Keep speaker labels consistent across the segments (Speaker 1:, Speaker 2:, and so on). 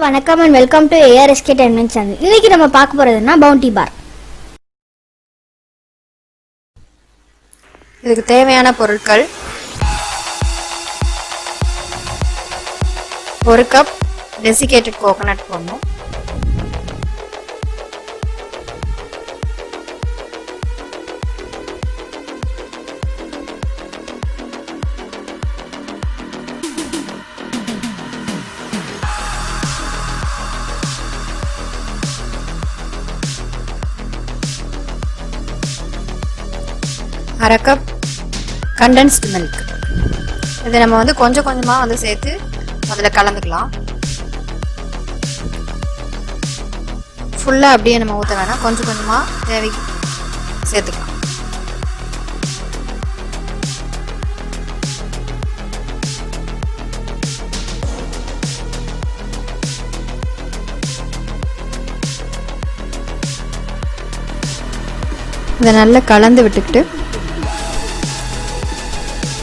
Speaker 1: வணக்கம் and welcome to ARSK channel. இன்னைக்கு நம்ம பார்க்க போறதுன்னா பவுண்டி பார்.
Speaker 2: இதுக்கு தேவையான பொருட்கள் 1 கப் டெசிகேட்டட் கோகனட் போடணும். அரை கப் கண்டென்ஸ்டு மில்க். இதை நம்ம கொஞ்சம் கொஞ்சமாக சேர்த்து அதில் கலந்துக்கலாம். ஃபுல்லாக அப்படியே நம்ம ஊற்ற வேணாம், கொஞ்சம் கொஞ்சமாக தேவைக்கு சேர்த்துக்கலாம். இதை நல்லா கலந்து விட்டுக்கிட்டு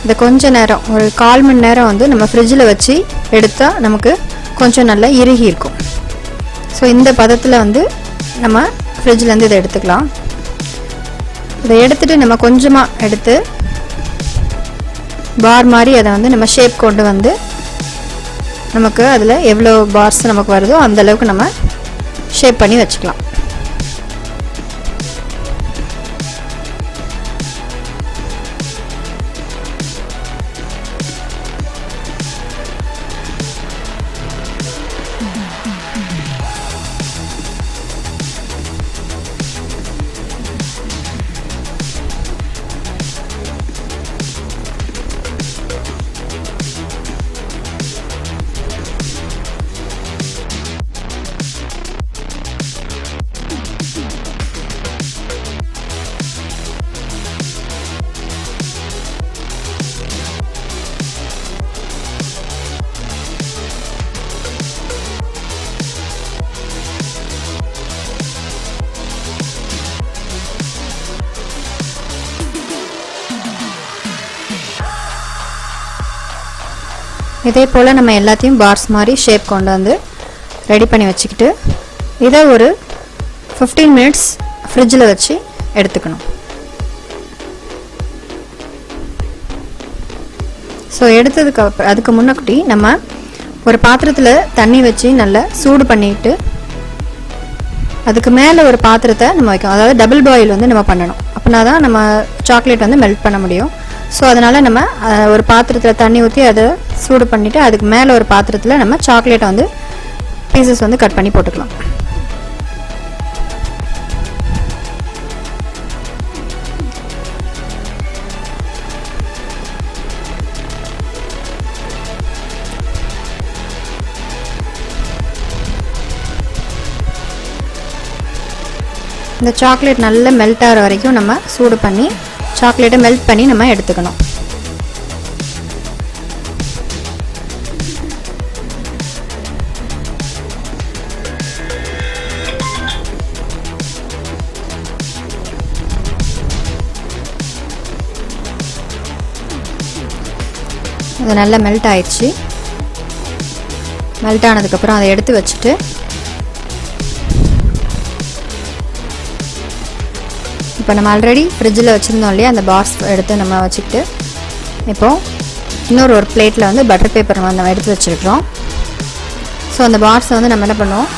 Speaker 2: இதை கொஞ்ச நேரம் ஒரு 1/4 மணி நேரம் நம்ம ஃப்ரிட்ஜில் வச்சு எடுத்தால் நமக்கு கொஞ்சம் நல்லா இறுகி இருக்கும். ஸோ இந்த பதத்தில் நம்ம ஃப்ரிட்ஜிலேருந்து இதை எடுத்துக்கலாம். இதை எடுத்துகிட்டு நம்ம கொஞ்சமாக எடுத்து பார் மாதிரி அதை நம்ம ஷேப் கொண்டு நமக்கு அதில் எவ்வளோ பார்ஸ் நமக்கு வருதோ அந்தளவுக்கு நம்ம ஷேப் பண்ணி வச்சுக்கலாம். இதே போல் நம்ம எல்லாத்தையும் பார்ஸ் மாதிரி ஷேப் கொண்டு ரெடி பண்ணி வச்சுக்கிட்டு இதை ஒரு 15 மினிட்ஸ் ஃப்ரிட்ஜில் வச்சு எடுத்துக்கணும். ஸோ அதுக்கு முன்னாடி நம்ம ஒரு பாத்திரத்தில் தண்ணி வச்சு நல்லா சூடு பண்ணிட்டு அதுக்கு மேலே ஒரு பாத்திரத்தை நம்ம வைக்கணும். அதாவது டபுள் பாயில் நம்ம பண்ணணும். அப்படின்னா தான் நம்ம சாக்லேட் மெல்ட் பண்ண முடியும். ஸோ அதனால் நம்ம ஒரு பாத்திரத்தில் தண்ணி ஊற்றி அதை சூடு பண்ணிவிட்டு அதுக்கு மேலே ஒரு பாத்திரத்தில் நம்ம சாக்லேட்டை பீசஸ் கட் பண்ணி போட்டுக்கலாம். இந்த சாக்லேட் நல்லா மெல்ட் ஆகிற வரைக்கும் நம்ம சூடு பண்ணி சாக்லேட்டை மெல்ட் பண்ணி நம்ம எடுத்துக்கணும். இது நல்லா மெல்ட் ஆயிடுச்சு. மெல்ட் ஆனதுக்கப்புறம் அதை எடுத்து வச்சுட்டு இப்போ நம்ம ஆல்ரெடி ஃப்ரிட்ஜில் வச்சுருந்தோம் இல்லையா, அந்த பார்ஸ் எடுத்து நம்ம வச்சுக்கிட்டு இப்போது இன்னொரு பிளேட்டில் பட்டர் பேப்பர் நம்ம எடுத்து வச்சுருக்கிறோம். ஸோ அந்த பார்ஸை நம்ம என்ன பண்ணுவோம்,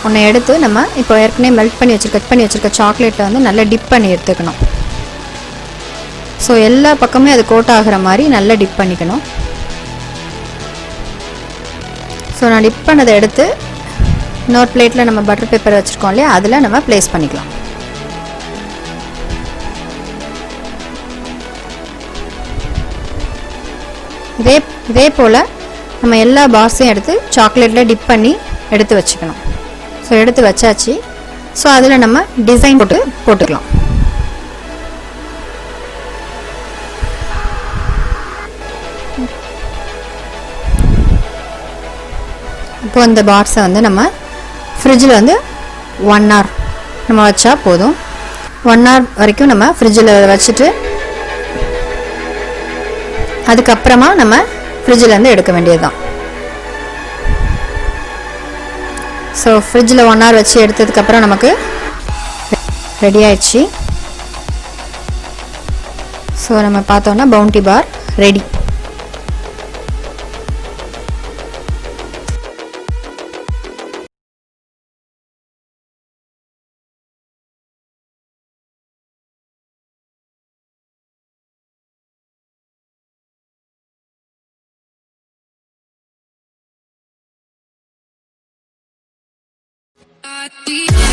Speaker 2: ஒன்றை எடுத்து நம்ம இப்போ ஏற்கனவே கட் பண்ணி வச்சுருக்க சாக்லேட்டை நல்லா டிப் பண்ணி எடுத்துக்கணும். ஸோ எல்லா பக்கமே அது கோட் ஆகிற மாதிரி நல்லா டிப் பண்ணிக்கணும். ஸோ நான் டிப் பண்ணதை எடுத்து இன்னொரு பிளேட்டில் நம்ம பட்டர் பேப்பர் வச்சுருக்கோம் இல்லையா, அதில் நம்ம ப்ளேஸ் பண்ணிக்கலாம். இதே போல் நம்ம எல்லா பார்ஸையும் எடுத்து சாக்லேட்டில் டிப் பண்ணி எடுத்து வச்சுக்கணும். ஸோ எடுத்து வச்சாச்சு. ஸோ அதில் நம்ம டிசைன் போட்டுக்கலாம். இப்போ இந்த பார்ஸை நம்ம ஃப்ரிட்ஜில் 1 hour நம்ம வச்சா போதும். 1 hour வரைக்கும் நம்ம ஃப்ரிட்ஜில் வச்சுட்டு அதுக்கப்புறமா நம்ம ஃப்ரிட்ஜில் இருந்து எடுக்க வேண்டியது தான். ஸோ ஃப்ரிட்ஜில் 1 hour வச்சு எடுத்ததுக்கப்புறம் நமக்கு ரெடி ஆயிடுச்சு. ஸோ நம்ம பார்த்தோன்னா பவுண்டி பார் ரெடி.
Speaker 3: I